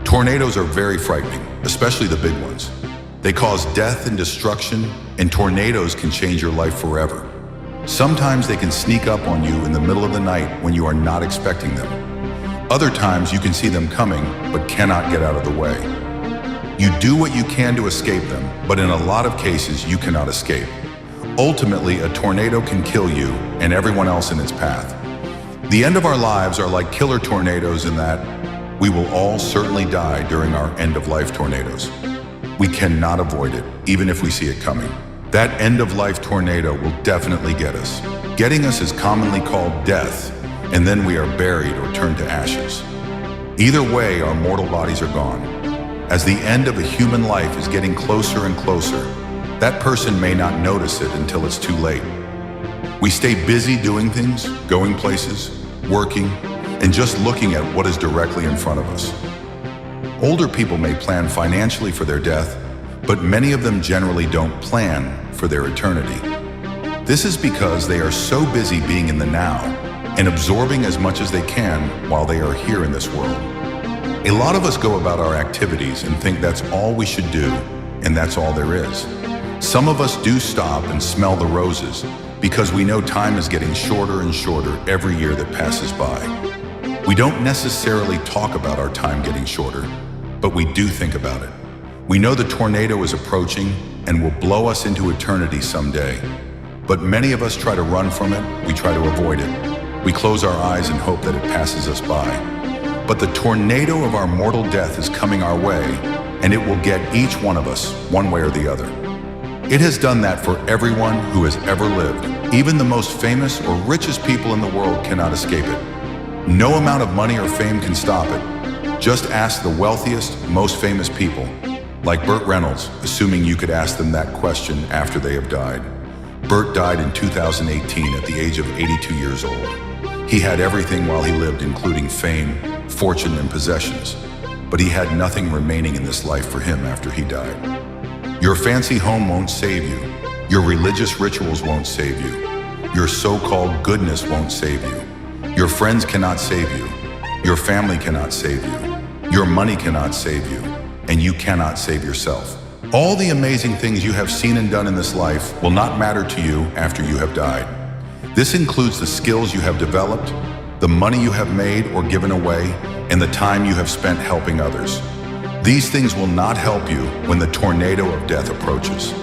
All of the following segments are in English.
Tornadoes are very frightening, especially the big ones. They cause death and destruction, and tornadoes can change your life forever. Sometimes they can sneak up on you in the middle of the night when you are not expecting them. Other times you can see them coming, but cannot get out of the way. You do what you can to escape them, but in a lot of cases you cannot escape. Ultimately, a tornado can kill you and everyone else in its path. The end of our lives are like killer tornadoes in that we will all certainly die during our end-of-life tornadoes. We cannot avoid it, even if we see it coming. That end-of-life tornado will definitely get us. Getting us is commonly called death, and then we are buried or turned to ashes. Either way, our mortal bodies are gone. As the end of a human life is getting closer and closer, that person may not notice it until it's too late. We stay busy doing things, going places, working, and just looking at what is directly in front of us. Older people may plan financially for their death, but many of them generally don't plan for their eternity. This is because they are so busy being in the now and absorbing as much as they can while they are here in this world. A lot of us go about our activities and think that's all we should do, and that's all there is. Some of us do stop and smell the roses because we know time is getting shorter and shorter every year that passes by. We don't necessarily talk about our time getting shorter, but we do think about it. We know the tornado is approaching and will blow us into eternity someday. But many of us try to run from it, we try to avoid it. We close our eyes and hope that it passes us by. But the tornado of our mortal death is coming our way, and it will get each one of us, one way or the other. It has done that for everyone who has ever lived. Even the most famous or richest people in the world cannot escape it. No amount of money or fame can stop it. Just ask the wealthiest, most famous people, like Burt Reynolds, assuming you could ask them that question after they have died. Burt died in 2018 at the age of 82 years old. He had everything while he lived, including fame, fortune, and possessions, but he had nothing remaining in this life for him after he died. Your fancy home won't save you. Your religious rituals won't save you. Your so-called goodness won't save you. Your friends cannot save you. Your family cannot save you. Your money cannot save you. And you cannot save yourself. All the amazing things you have seen and done in this life will not matter to you after you have died. This includes the skills you have developed, the money you have made or given away, and the time you have spent helping others. These things will not help you when the tornado of death approaches.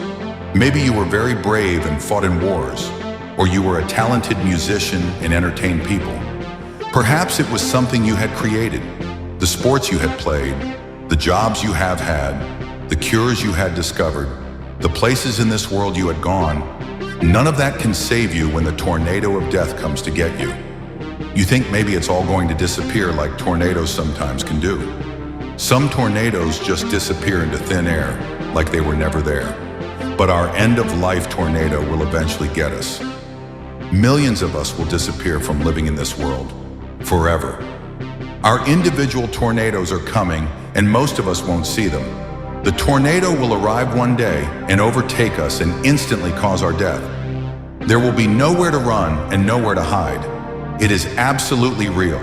Maybe you were very brave and fought in wars, or you were a talented musician and entertained people. Perhaps it was something you had created, the sports you had played, the jobs you have had, the cures you had discovered, the places in this world you had gone. None of that can save you when the tornado of death comes to get you. You think maybe it's all going to disappear like tornadoes sometimes can do. Some tornadoes just disappear into thin air, like they were never there. But our end-of-life tornado will eventually get us. Millions of us will disappear from living in this world, forever. Our individual tornadoes are coming, and most of us won't see them. The tornado will arrive one day and overtake us and instantly cause our death. There will be nowhere to run and nowhere to hide. It is absolutely real.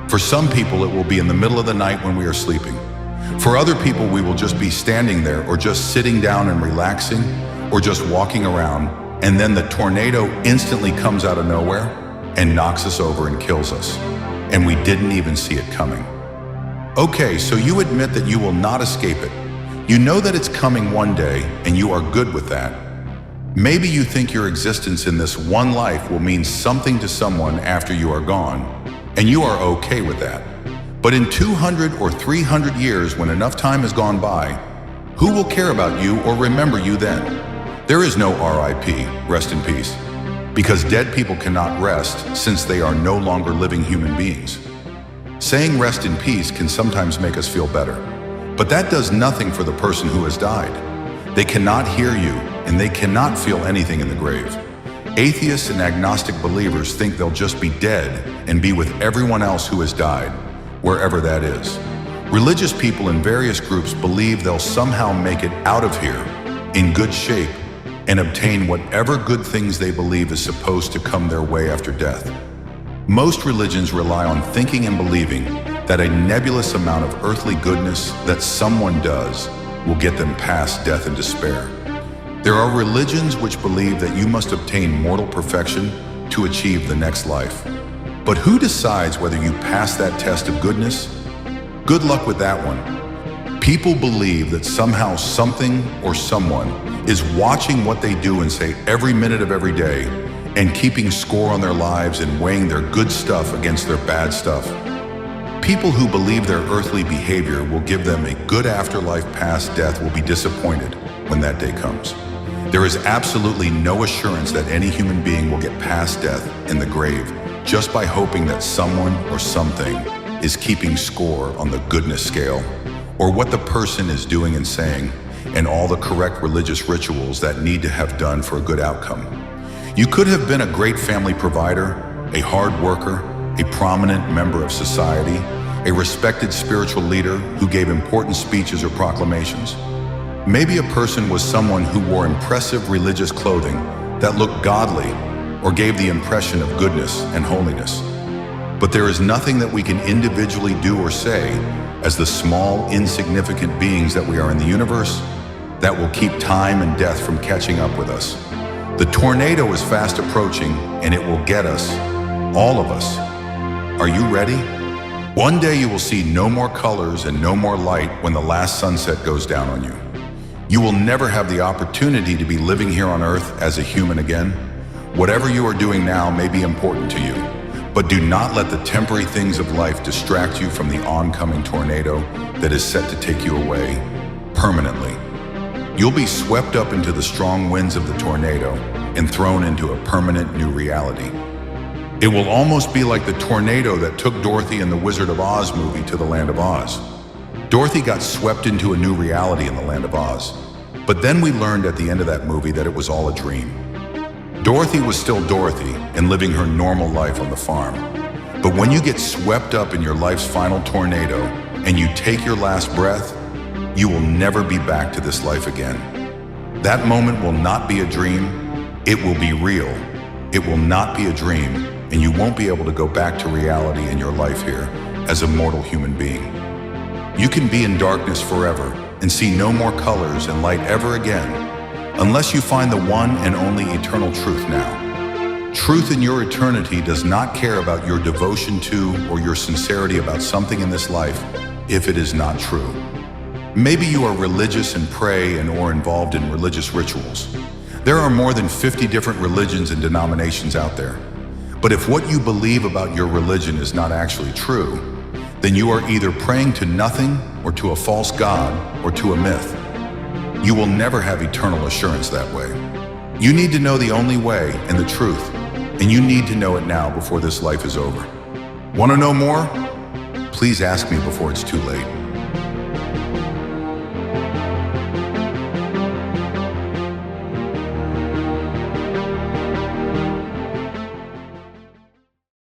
For some people, it will be in the middle of the night when we are sleeping. For other people, we will just be standing there or just sitting down and relaxing or just walking around, and then the tornado instantly comes out of nowhere and knocks us over and kills us. And we didn't even see it coming. Okay, so you admit that you will not escape it. You know that it's coming one day, and you are good with that. Maybe you think your existence in this one life will mean something to someone after you are gone, and you are okay with that. But in 200 or 300 years, when enough time has gone by, who will care about you or remember you then? There is no RIP, rest in peace, because dead people cannot rest since they are no longer living human beings. Saying rest in peace can sometimes make us feel better, but that does nothing for the person who has died. They cannot hear you, and they cannot feel anything in the grave. Atheists and agnostic believers think they'll just be dead and be with everyone else who has died, wherever that is. Religious people in various groups believe they'll somehow make it out of here in good shape and obtain whatever good things they believe is supposed to come their way after death. Most religions rely on thinking and believing that a nebulous amount of earthly goodness that someone does will get them past death and despair. There are religions which believe that you must obtain mortal perfection to achieve the next life. But who decides whether you pass that test of goodness? Good luck with that one. People believe that somehow something or someone is watching what they do and say every minute of every day and keeping score on their lives and weighing their good stuff against their bad stuff. People who believe their earthly behavior will give them a good afterlife past death will be disappointed when that day comes. There is absolutely no assurance that any human being will get past death in the grave just by hoping that someone or something is keeping score on the goodness scale, or what the person is doing and saying, and all the correct religious rituals that need to have done for a good outcome. You could have been a great family provider, a hard worker, a prominent member of society, a respected spiritual leader who gave important speeches or proclamations. Maybe a person was someone who wore impressive religious clothing that looked godly or gave the impression of goodness and holiness. But there is nothing that we can individually do or say as the small, insignificant beings that we are in the universe that will keep time and death from catching up with us. The tornado is fast approaching and it will get us, all of us. Are you ready? One day you will see no more colors and no more light when the last sunset goes down on you. You will never have the opportunity to be living here on Earth as a human again. Whatever you are doing now may be important to you, but do not let the temporary things of life distract you from the oncoming tornado that is set to take you away permanently. You'll be swept up into the strong winds of the tornado and thrown into a permanent new reality. It will almost be like the tornado that took Dorothy in the Wizard of Oz movie to the Land of Oz. Dorothy got swept into a new reality in the Land of Oz, but then we learned at the end of that movie that it was all a dream. Dorothy was still Dorothy and living her normal life on the farm. But when you get swept up in your life's final tornado and you take your last breath, you will never be back to this life again. That moment will not be a dream, it will be real. It will not be a dream, and you won't be able to go back to reality in your life here as a mortal human being. You can be in darkness forever and see no more colors and light ever again, unless you find the one and only eternal truth now. Truth in your eternity does not care about your devotion to or your sincerity about something in this life if it is not true. Maybe you are religious and pray and or involved in religious rituals. There are more than 50 different religions and denominations out there. But if what you believe about your religion is not actually true, then you are either praying to nothing or to a false god or to a myth. You will never have eternal assurance that way. You need to know the only way and the truth, and you need to know it now before this life is over. Want to know more? Please ask me before it's too late.